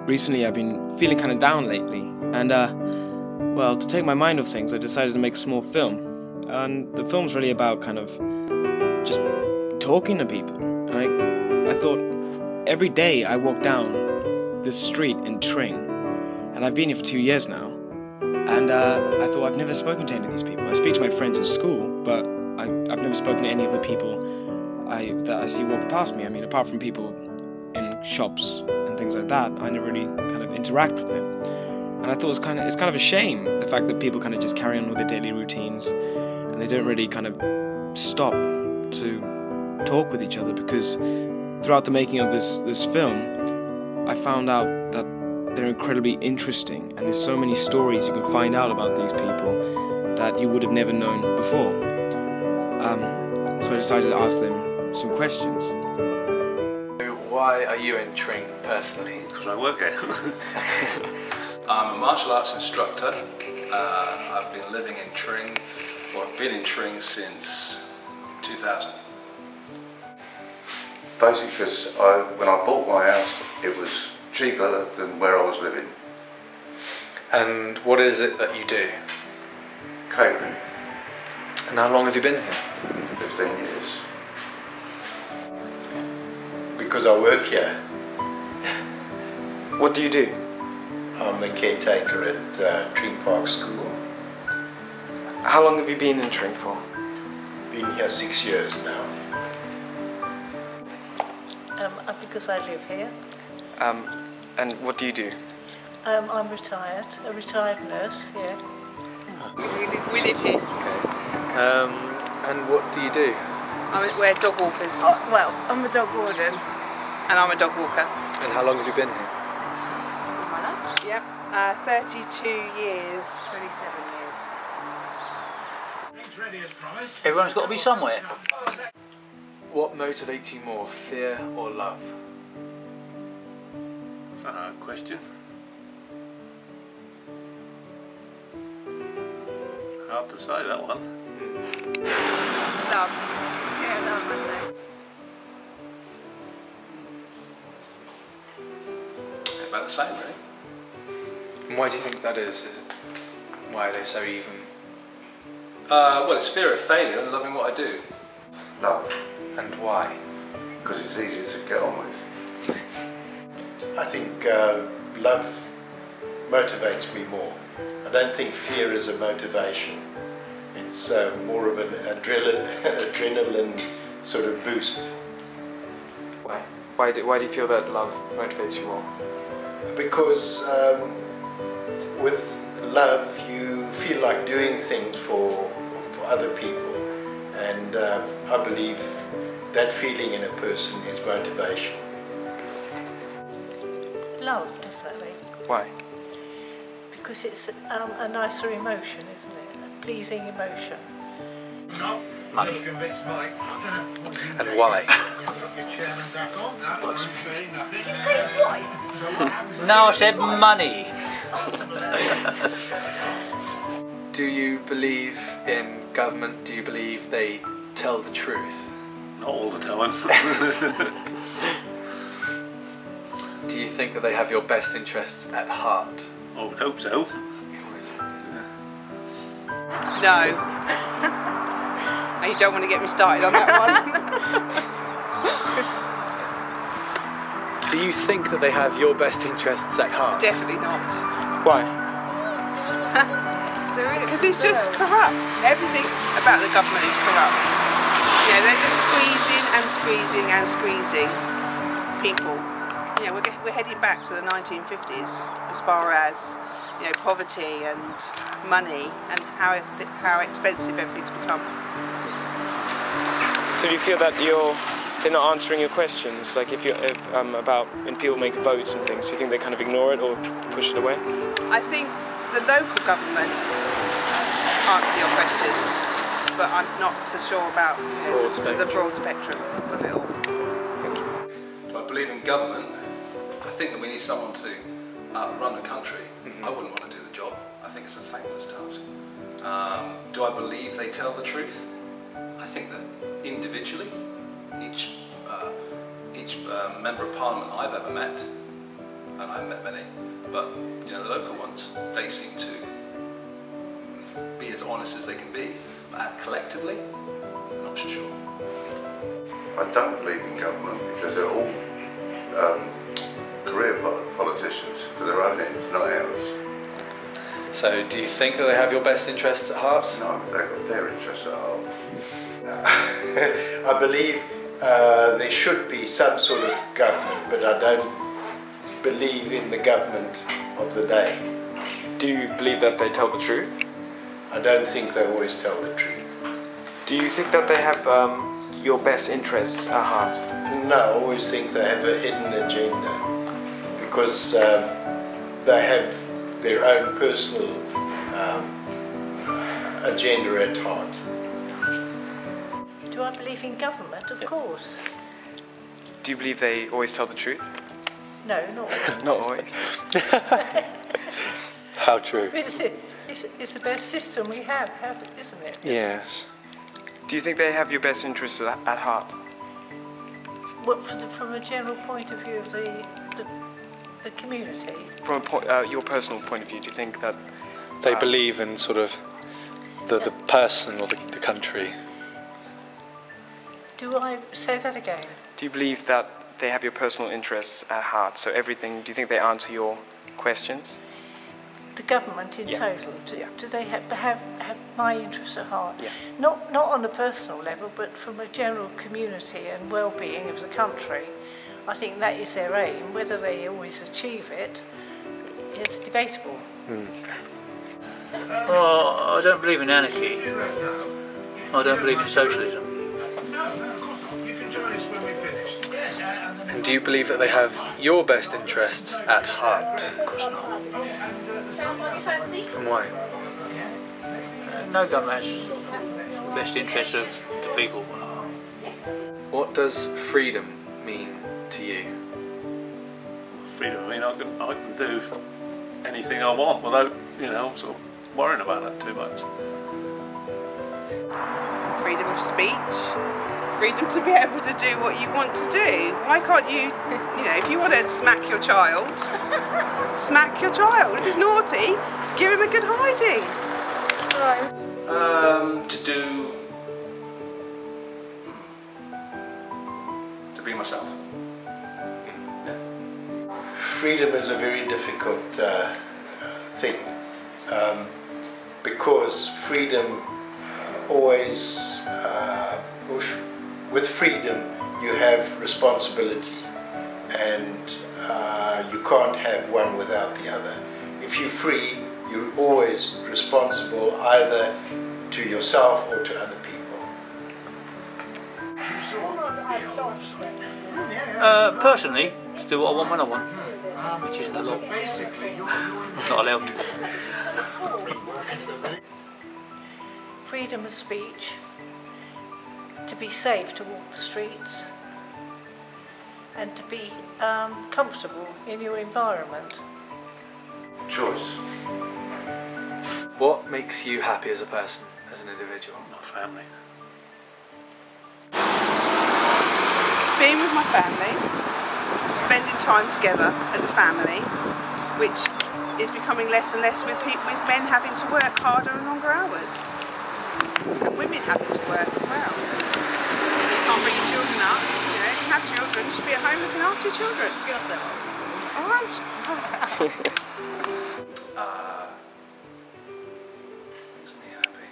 Recently I've been feeling kind of down lately, and well, to take my mind off things, I decided to make a small film. And the film's really about kind of just talking to people. And I thought every day I walk down this street in Tring, and I've been here for 2 years now, and I thought I've never spoken to any of these people. I speak to my friends at school, but I've never spoken to any of the people that I see walking past me. I mean, apart from people in shops and things like that, I never really kind of interact with them. And I thought it's kind of a shame, the fact that people kind of just carry on with their daily routines and they don't really kind of stop to talk with each other, because throughout the making of this film, I found out that they're incredibly interesting, and there's so many stories you can find out about these people that you would have never known before. So I decided to ask them some questions. Why are you in Tring personally? Because I work here. I'm a martial arts instructor. I've been living in Tring, or I've been in Tring since 2000. Basically because when I bought my house, it was cheaper than where I was living. And what is it that you do? Catering. And how long have you been here? 15 years. Because I work here. What do you do? I'm a caretaker at Tring Park School. How long have you been in Tring for? Been here 6 years now. Because I live here. And what do you do? I'm retired, a retired nurse, yeah. We live here. Okay. And what do you do? We're dog walkers. Well, I'm a dog warden. And I'm a dog walker. And how long have you been here? Yep, 32 years. 27 years. Everyone's got to be somewhere. What motivates you more, fear or love? That's a hard question. Hard to say, that one. Love. Yeah, love, I About the same, really. And why do you think that is? Why are they so even? Well, it's fear of failure and loving what I do. Love. And why? Because it's easier to get on with. I think love motivates me more. I don't think fear is a motivation. It's more of an adrenaline sort of boost. Why? Why do you feel that love motivates you more? Because with love you feel like doing things for other people, and I believe that feeling in a person is motivation. Love, definitely. Why? Because it's a nicer emotion, isn't it? A pleasing emotion. Money. And why? Did you say his wife? No, I said money. Do you believe in government? Do you believe they tell the truth? Not all the time. Do you think that they have your best interests at heart? I would hope so. No. You don't want to get me started on that Do you think that they have your best interests at heart? one. Definitely not. Why? Because it's just corrupt. Everything about the government is corrupt. Yeah, they're just squeezing and squeezing and squeezing people. You know, we're heading back to the 1950s as far as, you know, poverty and money and how expensive everything's become. So do you feel that they're not answering your questions, like if about when people make votes and things? Do you think they kind of ignore it or push it away? I think the local government answer your questions, but I'm not so sure about the broad spectrum of it all. Do I believe in government? I think that we need someone to run the country. I wouldn't want to do the job. I think it's a thankless task. Do I believe they tell the truth? I think that individually, each member of parliament I've ever met and I haven't met many, but you know, the local ones, they seem to be as honest as they can be. But collectively, I'm not so sure. I don't believe in government because they're all career politicians for their own ends, not ours. So do you think that they have your best interests at heart? No, they've got their interests at heart. I believe there should be some sort of government, but I don't believe in the government of the day. Do you believe that they tell the truth? I don't think they always tell the truth. Do you think that they have your best interests at heart? No, I always think they have a hidden agenda because they have their own personal agenda at heart. Do I believe in government? Of course. Do you believe they always tell the truth? No, not always. Not always. How true. It's the best system we have, isn't it? Yes. Do you think they have your best interests at heart? What, from a general point of view of the community? From your personal point of view, do you think that They believe in sort of the person or the country. Do I say that again? Do you believe that they have your personal interests at heart? So everything, do you think they answer your questions? The government in total, do they have my interests at heart? Yeah. Not on a personal level, but from a general community and well-being of the country. I think that is their aim. Whether they always achieve it is debatable. Well, I don't believe in anarchy. I don't believe in socialism. And do you believe that they have your best interests at heart? Of course not. And why? No government has the best interests of the people. What does freedom mean to you? Freedom, I mean, I can do anything I want without, sort of worrying about it too much. Freedom of speech, freedom to be able to do what you want to do. Why can't you, if you want to smack your child, smack your child. If he's naughty, give him a good hiding. To be myself. Freedom is a very difficult thing because freedom always, with freedom you have responsibility and you can't have one without the other. If you're free, you're always responsible either to yourself or to other people. Personally, to do what I want when I want, which isn't a lot. Not allowed to. Freedom of speech, to be safe to walk the streets, and to be comfortable in your environment. Choice. What makes you happy as a person, as an individual? My family. Being with my family, spending time together as a family, which is becoming less and less with men having to work harder and longer hours. And women having to work as well. You can't bring your children up, if you have children, you should be at home looking after your children. Makes me happy.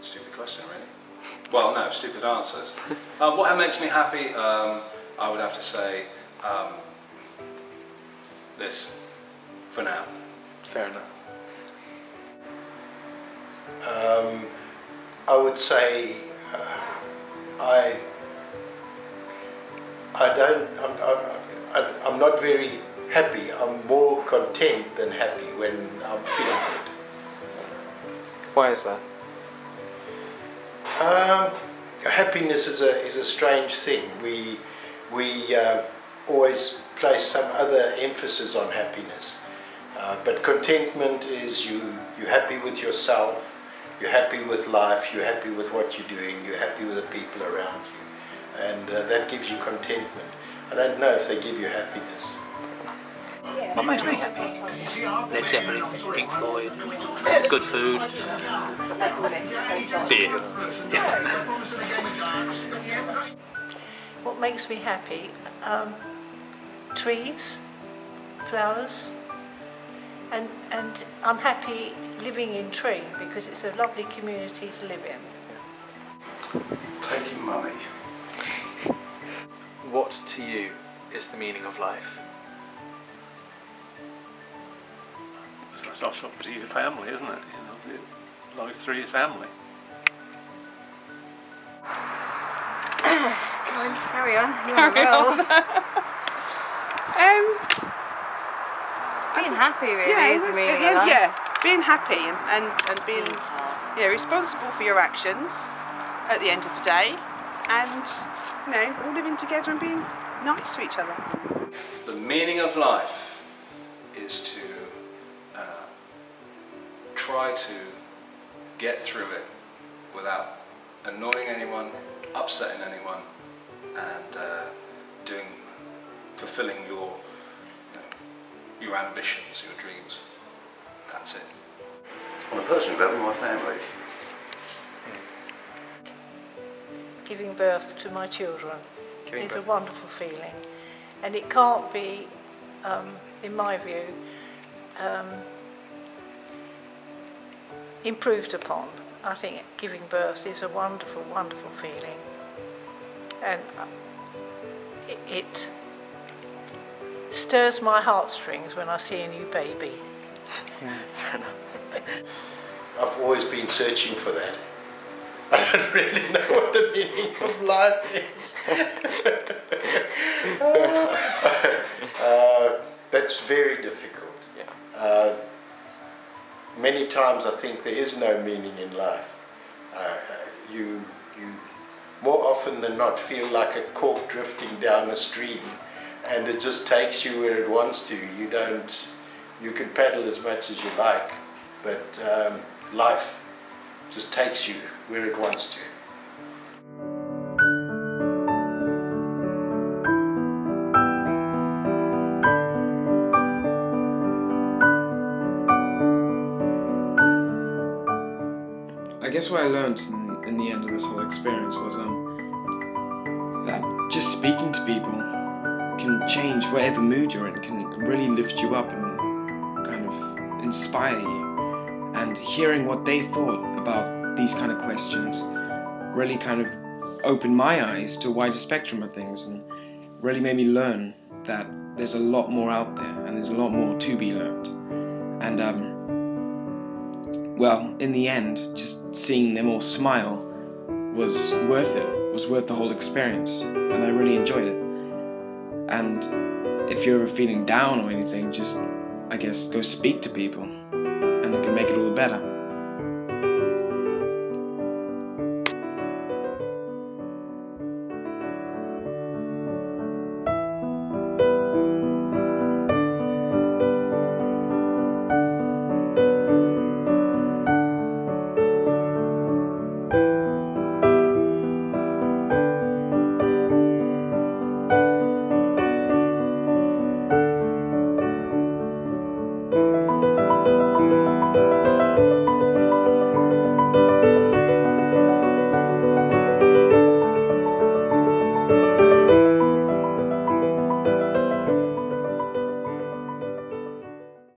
Stupid question, really. Well, no, stupid answers. What makes me happy? I would have to say this, for now. Fair enough. I would say I'm not very happy. I'm more content than happy when I'm feeling good. Why is that? Happiness is a strange thing. We always place some other emphasis on happiness, but contentment is you're happy with yourself, you're happy with life, you're happy with what you're doing, you're happy with the people around you, and that gives you contentment. I don't know if they give you happiness. What makes me happy? Led Zeppelin, Pink Floyd, good food, beer. What makes me happy? Trees, flowers, and I'm happy living in Tring because it's a lovely community to live in. Taking money. What to you is the meaning of life? It's obviously your family, isn't it? You know, life through your family. Come on, carry on. You're on a roll. It's being happy, really, is the meaning of life. Yeah, being happy and being responsible for your actions at the end of the day, and all living together and being nice to each other. The meaning of life is to try to get through it without annoying anyone, upsetting anyone, and fulfilling your ambitions, your dreams. That's it. On a personal level, my family. Giving birth to my children is a wonderful feeling, and it can't be, in my view, improved upon. I think giving birth is a wonderful, wonderful feeling, and it stirs my heartstrings when I see a new baby. I've always been searching for that. I don't really know what the meaning of life is. That's very difficult. Yeah. Many times I think there is no meaning in life. You more often than not feel like a cork drifting down a stream, and it just takes you where it wants to. You can paddle as much as you like, but life just takes you where it wants to. I guess what I learned in the end of this whole experience was that just speaking to people can change whatever mood you're in, can really lift you up and kind of inspire you. And hearing what they thought about these kind of questions really kind of opened my eyes to a wider spectrum of things and really made me learn that there's a lot more out there and there's a lot more to be learned. And well, in the end, just seeing them all smile was worth it, was worth the whole experience, and I really enjoyed it. And if you're ever feeling down or anything, just, I guess, go speak to people, and it can make it all better.